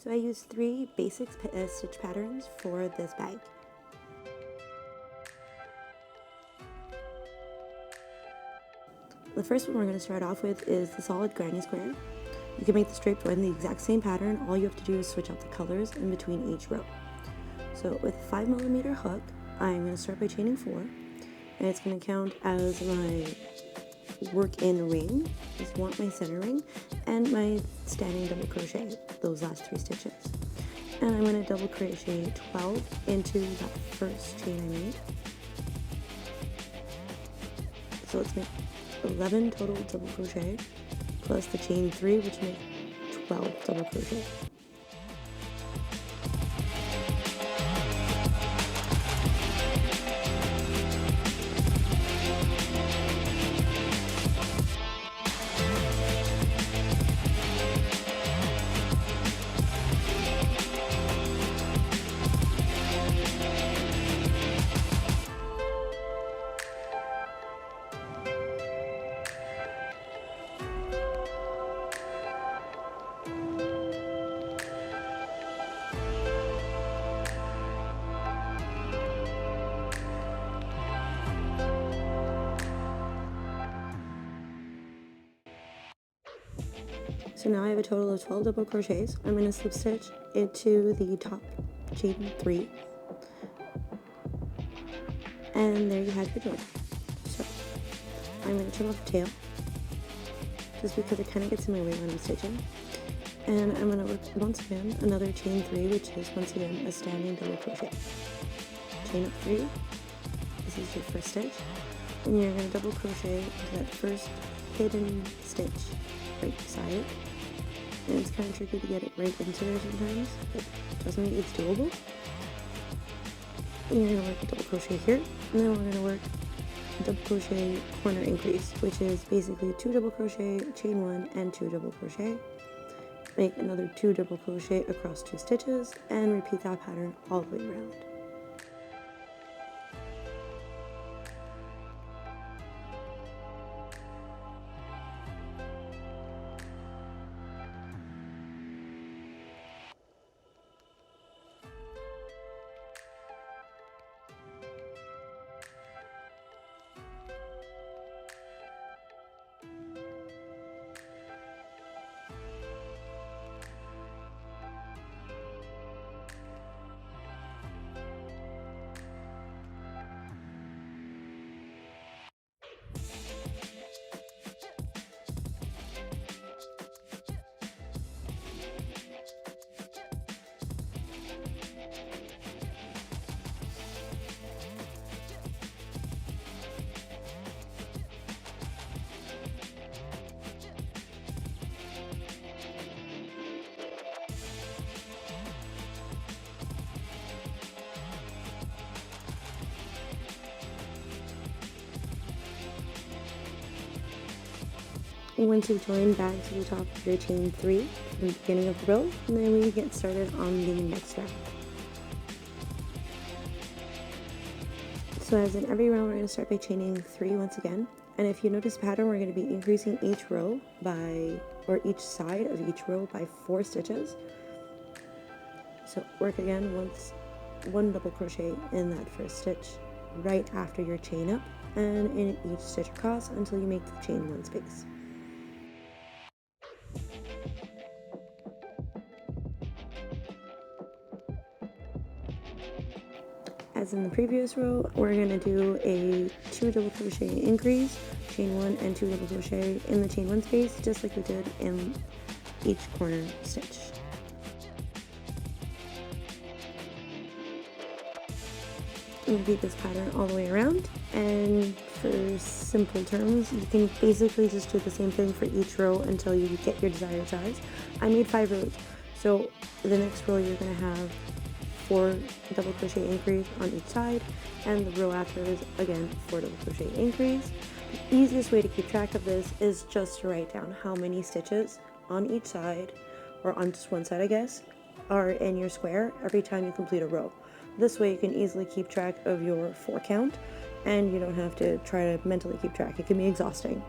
So I used 3 basic stitch patterns for this bag. The first one we're going to start off with is the solid granny square. You can make the striped one the exact same pattern. All you have to do is switch out the colors in between each row. So with a 5mm hook, I'm going to start by chaining 4, and it's going to count as my work in ring. Just want my center ring and my standing double crochet, those last 3 stitches. And I'm going to double crochet 12 into that first chain I made. So let's make 11 total double crochet plus the chain 3, which make 12 double crochet. So now I have a total of 12 double crochets. I'm going to slip stitch into the top chain 3. And there you have your join. So I'm going to trim off the tail, just because it kind of gets in my way when I'm stitching. And I'm going to work once again another chain 3, which is once again a standing double crochet. Chain up 3. This is your first stitch. And you're going to double crochet into that first hidden stitch right beside it. And it's kind of tricky to get it right into there sometimes, but trust me, it's doable. And you're going to work a double crochet here, and then we're going to work a double crochet corner increase, which is basically 2 double crochet, chain 1, and 2 double crochet. Make another 2 double crochet across 2 stitches, and repeat that pattern all the way around. Once you join back to the top of your chain 3 from the beginning of the row, and then we get started on the next round. So as in every round, we're going to start by chaining 3 once again. And if you notice the pattern, we're going to be increasing each row by, or each side of each row by 4 stitches. So work again once, 1 double crochet in that first stitch right after your chain up, and in each stitch across until you make the chain 1 space. As in the previous row, we're going to do a 2 double crochet increase, chain 1 and 2 double crochet in the chain 1 space, just like we did in each corner stitch. And repeat this pattern all the way around, and for simple terms, you can basically just do the same thing for each row until you get your desired size. I made 5 rows, so the next row you're going to have 4 double crochet increase on each side, and the row after is again 4 double crochet increase. The easiest way to keep track of this is just to write down how many stitches on each side, or on just one side I guess, are in your square every time you complete a row. This way you can easily keep track of your 4 count, and you don't have to try to mentally keep track. It can be exhausting.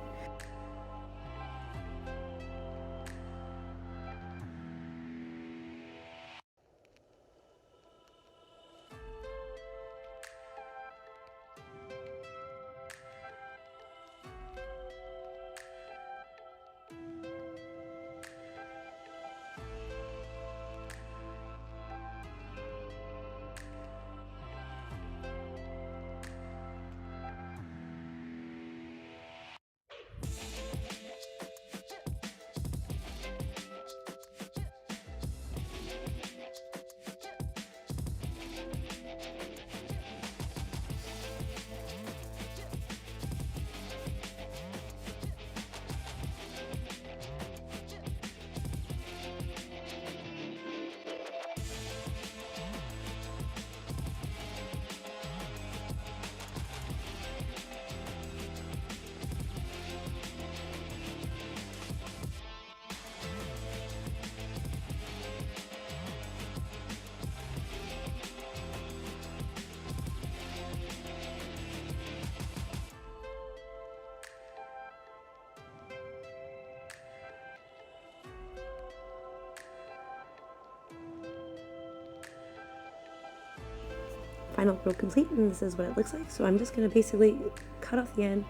final row complete, and this is what it looks like. So I'm just going to basically cut off the end,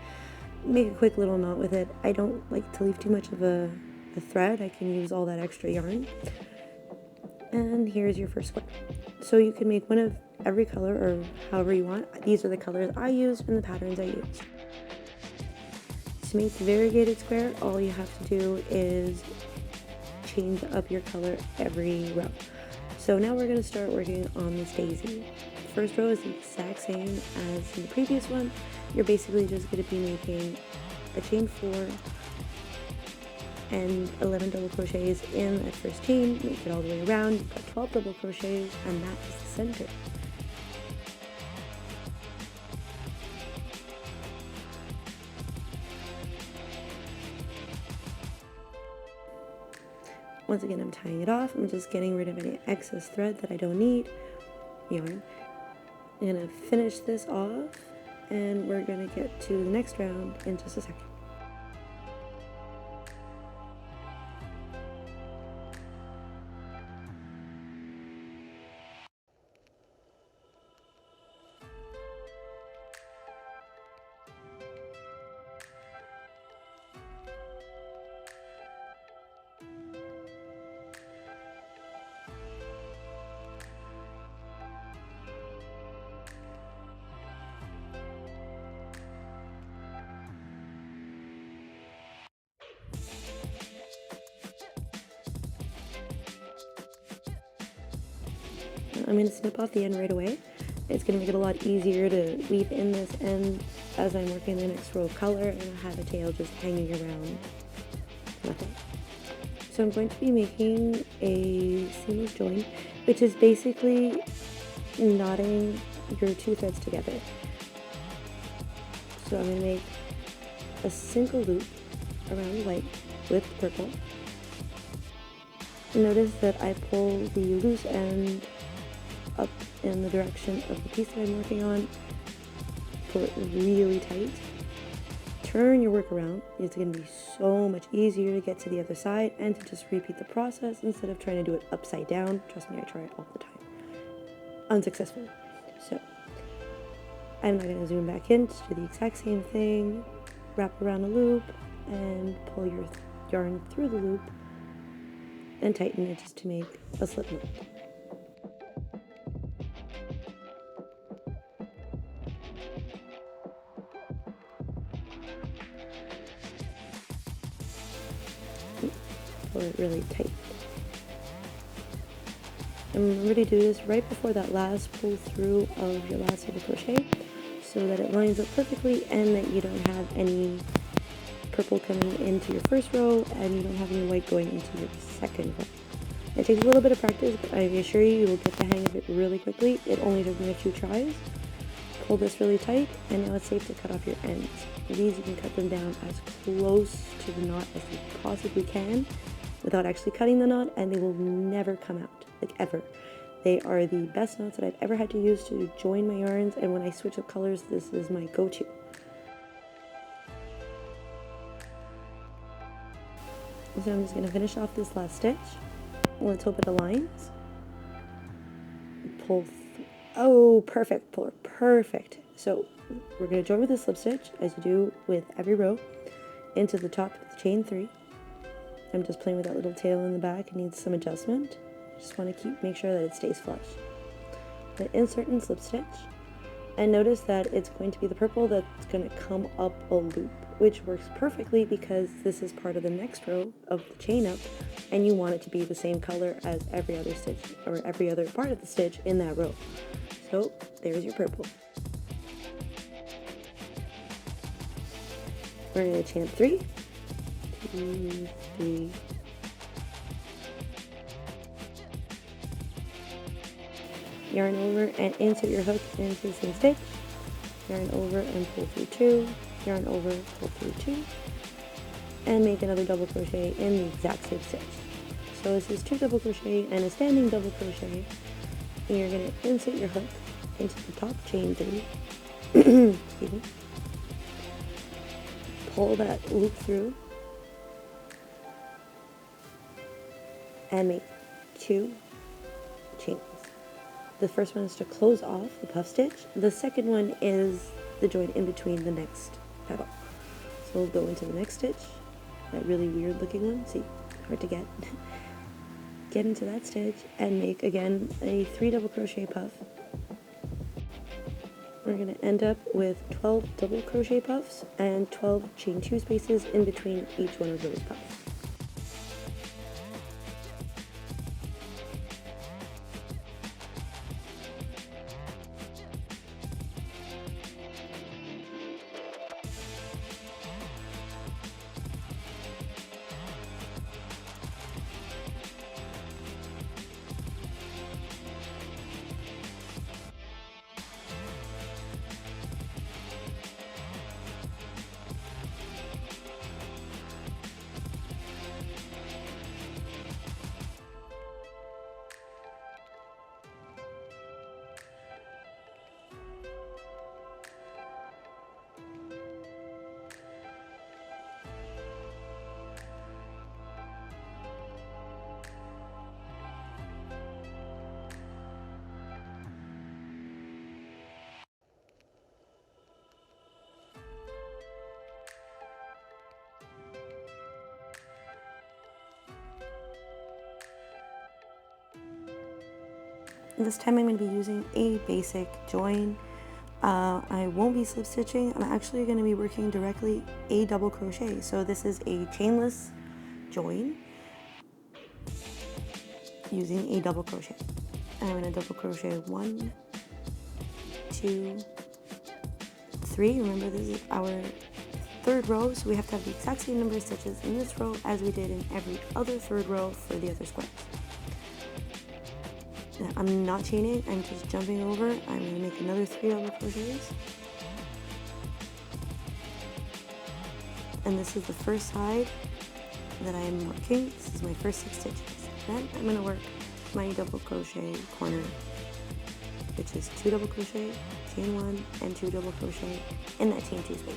make a quick little knot with it. I don't like to leave too much of a thread. I can use all that extra yarn. And here's your first square. So you can make one of every color or however you want. These are the colors I used and the patterns I used. To make the variegated square, all you have to do is change up your color every row. So now we're going to start working on this daisy. First row is the exact same as in the previous one. You're basically just going to be making a chain 4 and 11 double crochets in that first chain. Make it all the way around. You've got 12 double crochets, and that is the center. Once again, I'm tying it off. I'm just getting rid of any excess thread that I don't need. Yarn. I'm going to finish this off, and we're going to get to the next round in just a second. I'm going to snip off the end right away. It's going to make it a lot easier to weave in this end as I'm working the next row of color, and I have a tail just hanging around nothing. So I'm going to be making a seamless join, which is basically knotting your two threads together. So I'm going to make a single loop around white with purple. Notice that I pull the loose end up in the direction of the piece that I'm working on. Pull it really tight. Turn your work around. It's going to be so much easier to get to the other side and to just repeat the process instead of trying to do it upside down. Trust me, I try it all the time. Unsuccessfully. So I'm now going to zoom back in to do the exact same thing. Wrap around a loop and pull your yarn through the loop and tighten it just to make a slip knot. Pull it really tight. And remember to do this right before that last pull through of your last double crochet so that it lines up perfectly and that you don't have any purple coming into your first row and you don't have any white going into your second row. It takes a little bit of practice, but I assure you, you will get the hang of it really quickly. It only took me a few tries. Pull this really tight, and now it's safe to cut off your ends. These, you can cut them down as close to the knot as you possibly can without actually cutting the knot, and they will never come out, like ever. They are the best knots that I've ever had to use to join my yarns, and when I switch up colors, this is my go-to. So I'm just going to finish off this last stitch. Let's hope it aligns. Pull. Oh, perfect. Pull. Perfect. So we're going to join with a slip stitch, as you do with every row, into the top of the chain 3. I'm just playing with that little tail in the back. It needs some adjustment. Just want to make sure that it stays flush. Then insert and slip stitch, and notice that it's going to be the purple that's going to come up a loop, which works perfectly because this is part of the next row of the chain up, and you want it to be the same color as every other stitch or every other part of the stitch in that row. So there's your purple. We're going to chain up 3, 2, 3. Yarn over and insert your hook into the same stitch. Yarn over and pull through 2. Yarn over, pull through 2. And make another double crochet in the exact same stitch. So this is 2 double crochet and a standing double crochet. And you're going to insert your hook into the top chain 3. Excuse me. Pull that loop through. And make 2 chains. The first one is to close off the puff stitch. The second one is the join in between the next petal. So we'll go into the next stitch, that really weird looking one. See, hard to get. Get into that stitch and make again a 3 double crochet puff. We're going to end up with 12 double crochet puffs and 12 chain 2 spaces in between each one of those puffs. This time I'm going to be using a basic join. I won't be slip stitching. I'm actually going to be working directly a double crochet. So this is a chainless join using a double crochet. I'm going to double crochet 1, 2, 3. Remember, this is our third row, so we have to have the exact same number of stitches in this row as we did in every other third row for the other squares. Now, I'm not chaining, I'm just jumping over. I'm going to make another 3 double crochets. And this is the first side that I am working. This is my first 6 stitches. Then I'm going to work my double crochet corner, which is 2 double crochet, chain 1, and 2 double crochet in that chain 2 space.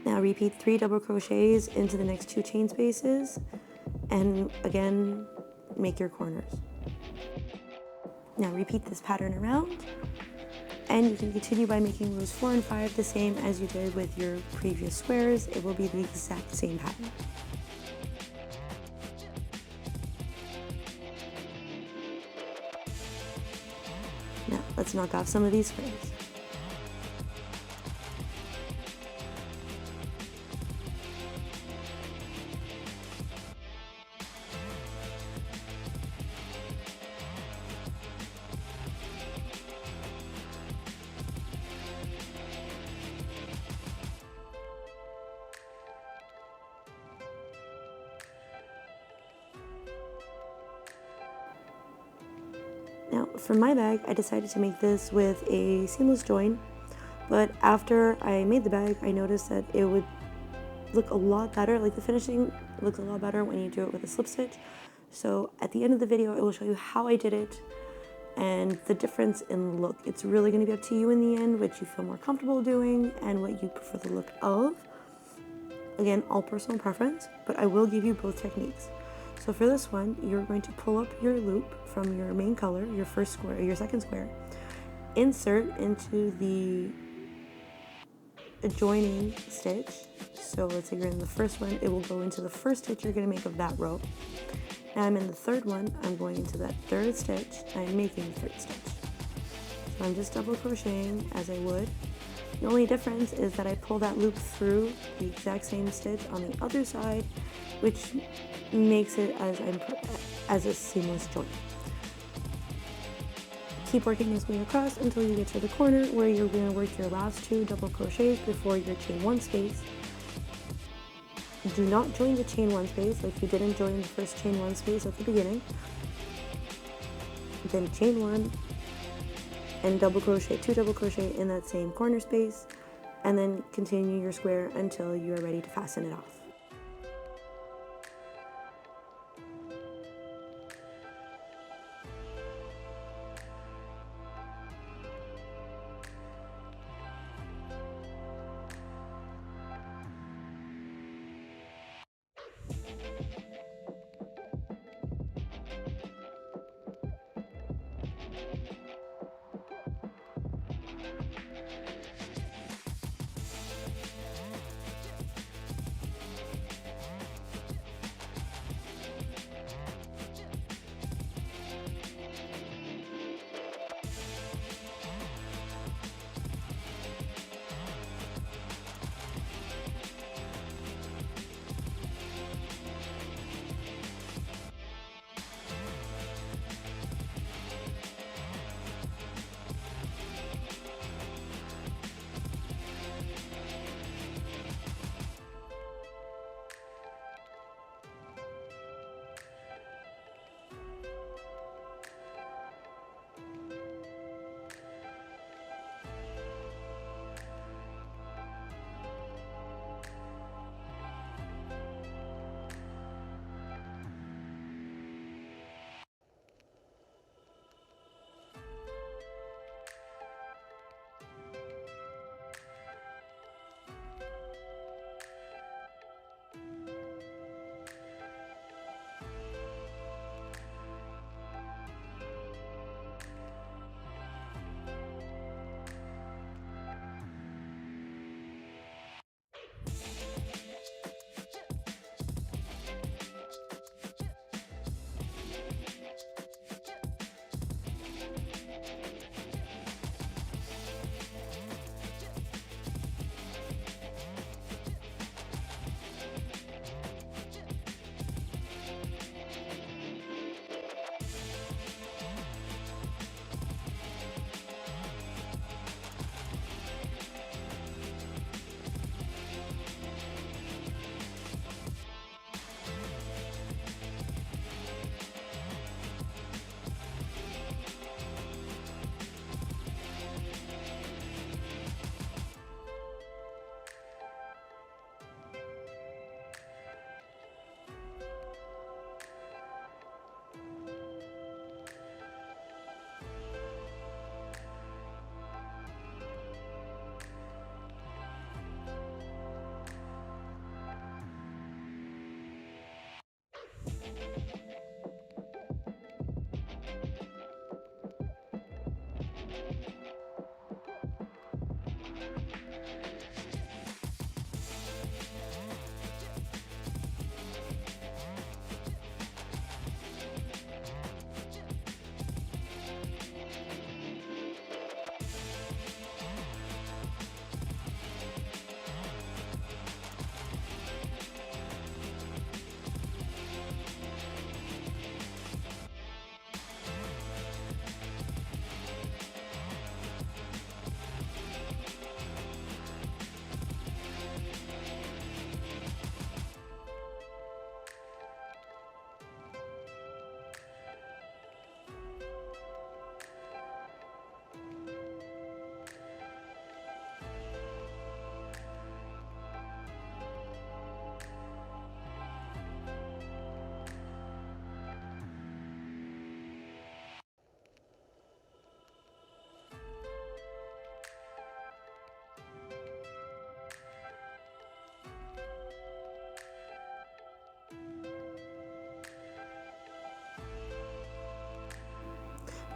Now repeat 3 double crochets into the next 2 chain spaces, and again make your corners. Now repeat this pattern around, and you can continue by making rows 4 and 5 the same as you did with your previous squares. It will be the exact same pattern. Now let's knock off some of these squares. Now, for my bag, I decided to make this with a seamless join, but after I made the bag, I noticed that it would look a lot better, like the finishing looks a lot better when you do it with a slip stitch. So at the end of the video, I will show you how I did it and the difference in look. It's really going to be up to you in the end, what you feel more comfortable doing and what you prefer the look of. Again, all personal preference, but I will give you both techniques. So for this one, you're going to pull up your loop from your main color, your first square, your second square, insert into the adjoining stitch. So let's say you're in the first one, it will go into the first stitch you're going to make of that row. Now I'm in the third one, I'm going into that third stitch, I'm making the third stitch. So I'm just double crocheting as I would. The only difference is that I pull that loop through the exact same stitch on the other side, which makes it as a seamless join. Keep working this way across until you get to the corner where you're going to work your last 2 double crochets before your chain 1 space. Do not join the chain 1 space like you didn't join the first chain 1 space at the beginning. Then chain 1 and double crochet, 2 double crochet in that same corner space, and then continue your square until you are ready to fasten it off.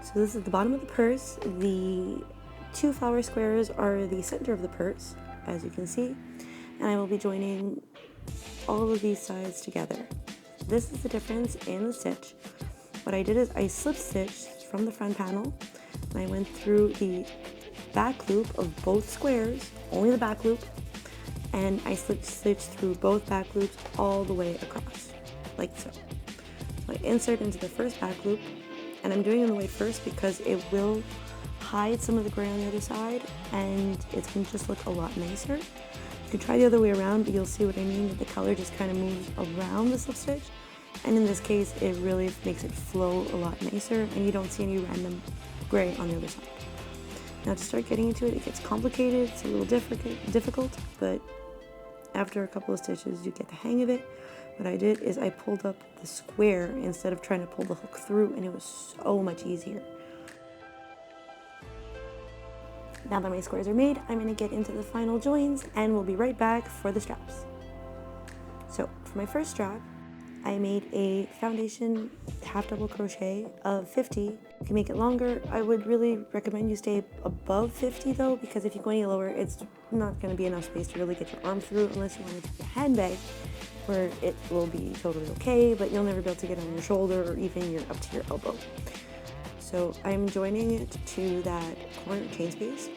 So this is the bottom of the purse. The two flower squares are the center of the purse, as you can see, and I will be joining all of these sides together. This is the difference in the stitch. What I did is I slip stitched from the front panel, and I went through the back loop of both squares, only the back loop, and I slip stitched through both back loops all the way across, like so. So I insert into the first back loop, and I'm doing it in the way first because it will hide some of the gray on the other side, and it's going to just look a lot nicer. You can try the other way around, but you'll see what I mean, that the color just kind of moves around the slip stitch, and in this case it really makes it flow a lot nicer, and you don't see any random gray on the other side. Now to start getting into it, it gets complicated, it's a little difficult, but after a couple of stitches you get the hang of it. What I did is I pulled up the square instead of trying to pull the hook through, and it was so much easier. Now that my squares are made, I'm going to get into the final joins, and we'll be right back for the straps. So for my first strap, I made a foundation half double crochet of 50. You can make it longer. I would really recommend you stay above 50 though, because if you go any lower, it's not going to be enough space to really get your arm through, unless you want to take a handbag, where it will be totally okay, but you'll never be able to get on your shoulder or even up to your elbow. So I'm joining it to that corner chain space.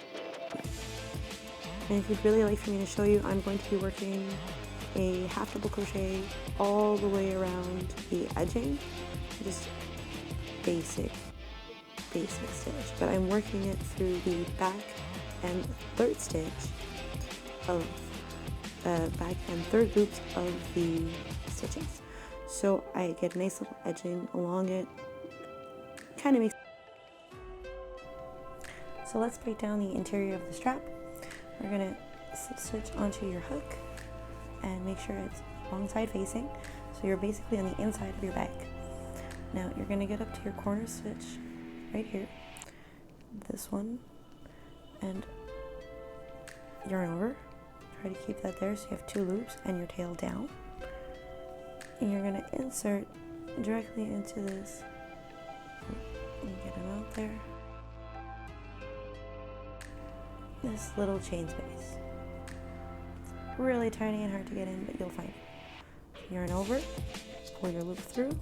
And if you'd really like for me to show you, I'm going to be working a half double crochet all the way around the edging, just basic stitch, but I'm working it through the back and third stitch of back and third loops of the stitches, so I get a nice little edging along it. Kind of makes. So let's break down the interior of the strap. We're gonna slip stitch onto your hook and make sure it's wrong side facing, so you're basically on the inside of your bag. Now you're going to get up to your corner stitch right here, this one, and yarn over. Try to keep that there so you have 2 loops and your tail down. And you're going to insert directly into this. And get them out there. This little chain space. Really tiny and hard to get in, but you'll find it. Yarn over, pull your loop through.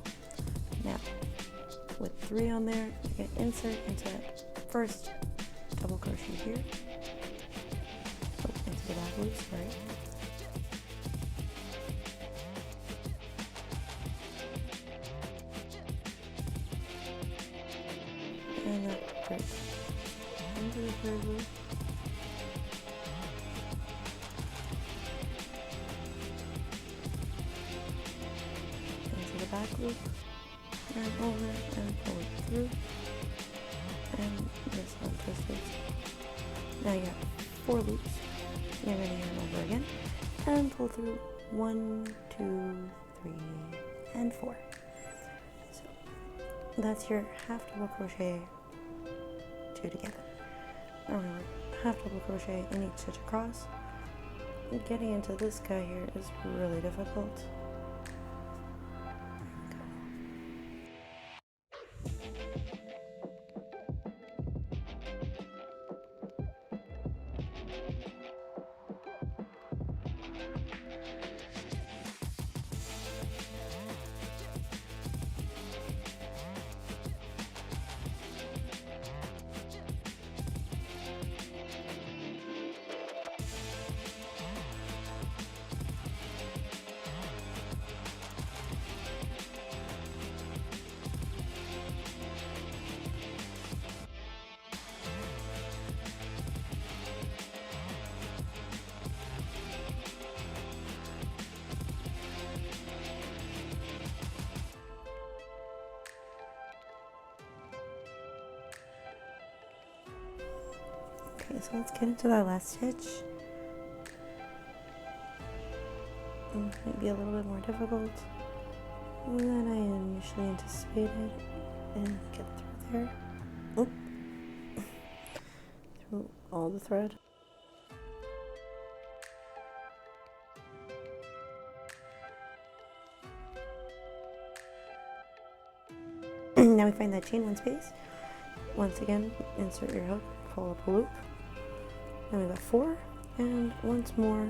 Now, with 3 on there, you can insert into that first double crochet here. Oh, into the back loop, sorry. And that break into the third loop. Back loop, yarn over and pull it through, and this one twisted. Now you have 4 loops. You're going to yarn over again and pull through 1, 2, 3, and 4. So that's your half double crochet 2 together. Now remember, half double crochet in each stitch across. Getting into this guy here is really difficult. Okay, so let's get into that last stitch. It might be a little bit more difficult than I initially anticipated. And get through there. Oop. Through all the thread. Now we find that chain 1 space. Once again, insert your hook, pull up a loop. Then we've got 4, and once more,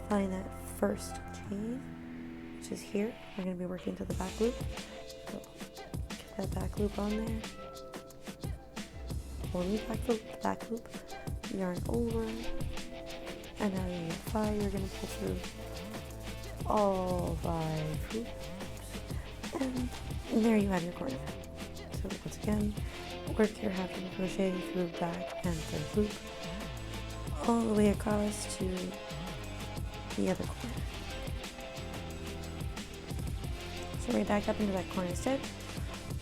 find that first chain, which is here. We're going to be working to the back loop. So get that back loop on there. Pull in the back loop, yarn over, and now you have 5. You're going to pull through all 5 loops, and there you have your corner. So once again, work your half double crochet through back and third loop all the way across to the other corner. So right back up into that corner stitch.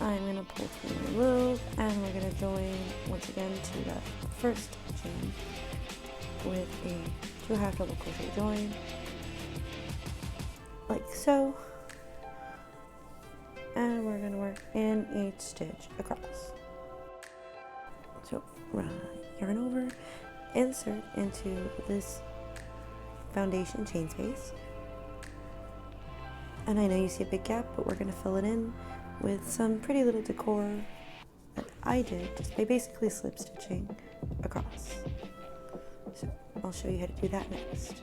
I'm going to pull through my loop, and we're going to join once again to that first chain with a 2 half double crochet join, like so, and we're going to work in each stitch across. So yarn over, insert into this foundation chain space, and I know you see a big gap, but we're going to fill it in with some pretty little decor that I did just by basically slip stitching across. So I'll show you how to do that next.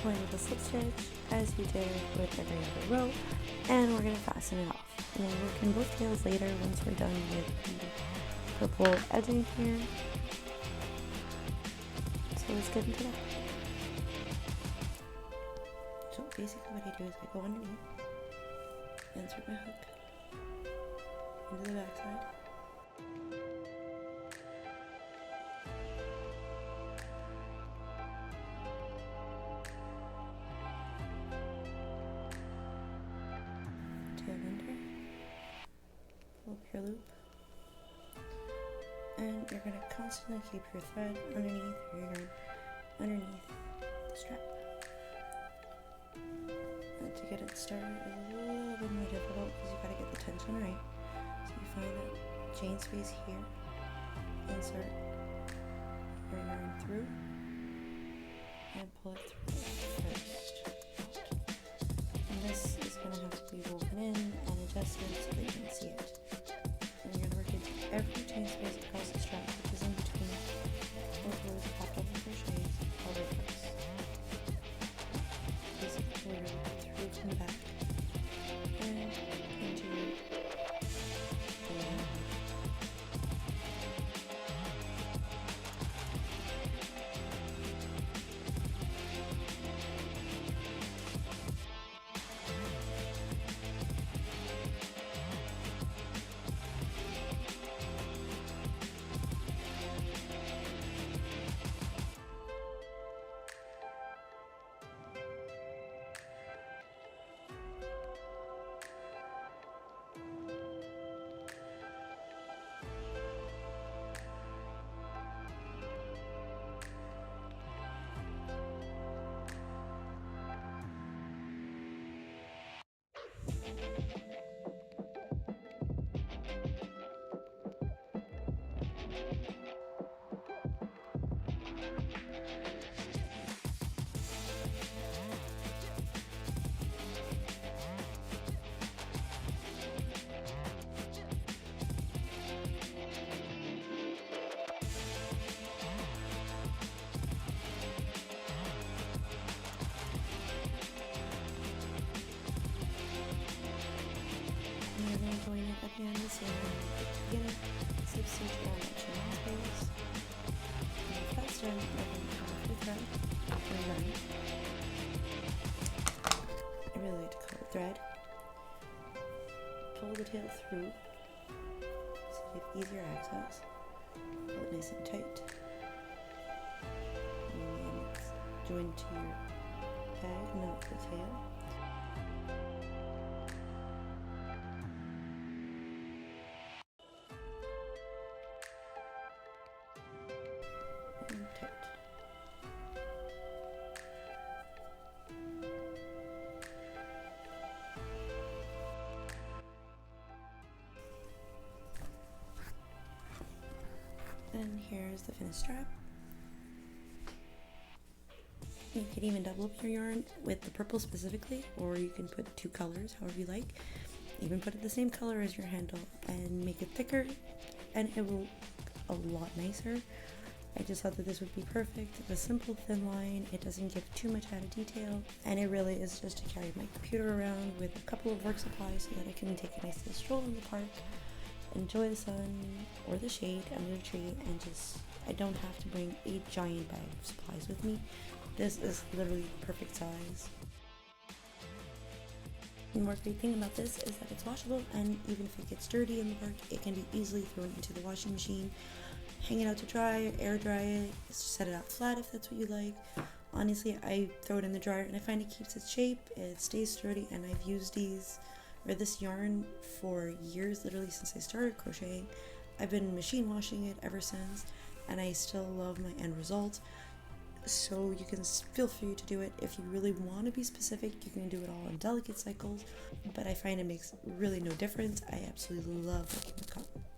Join with a slip stitch as you did with every other row, and we're going to fasten it off. And we'll work in both tails later once we're done with the purple edging here. So let's get into that. So basically what I do is I go underneath, insert my hook into the back side, tail under, pull up your loop, and you're going to constantly keep your thread underneath your yarn, underneath the strap. And to get it started is a little bit more difficult because you got to get the tension right. So you find that chain space here, insert your yarn through, and pull it through first. And this is going to have to be woven in and adjusted so that you can see it. And you're going to work into every chain space across the strap, which is in between both rows of half double crochets all the way across. Basically, we're going to go through from the back and into the join it again the same way we did together. Slip stitch around that chain space. And first turn, we're going to come off the thread or yarn. I really like to call it thread. Pull the tail through so you have easier access. Pull it nice and tight. And then it's joined to your bag, not the tail. Tote. And here's the finished strap. You could even double up your yarn with the purple specifically, or you can put 2 colors, however you like. Even put it the same color as your handle and make it thicker, and it will look a lot nicer. I just thought that this would be perfect. It's a simple thin line, it doesn't give too much added detail, and it really is just to carry my computer around with a couple of work supplies so that I can take a nice little stroll in the park, enjoy the sun or the shade under the tree, and just, I don't have to bring a giant bag of supplies with me. This is literally the perfect size. The more great thing about this is that it's washable, and even if it gets dirty in the bark, it can be easily thrown into the washing machine, hang it out to dry, air dry it, set it out flat if that's what you like. Honestly, I throw it in the dryer and I find it keeps its shape, it stays sturdy, and I've used this yarn for years, literally since I started crocheting. I've been machine washing it ever since, and I still love my end result. So you can feel free to do it. If you really want to be specific, you can do it all in delicate cycles, but I find it makes really no difference. I absolutely love working with cotton.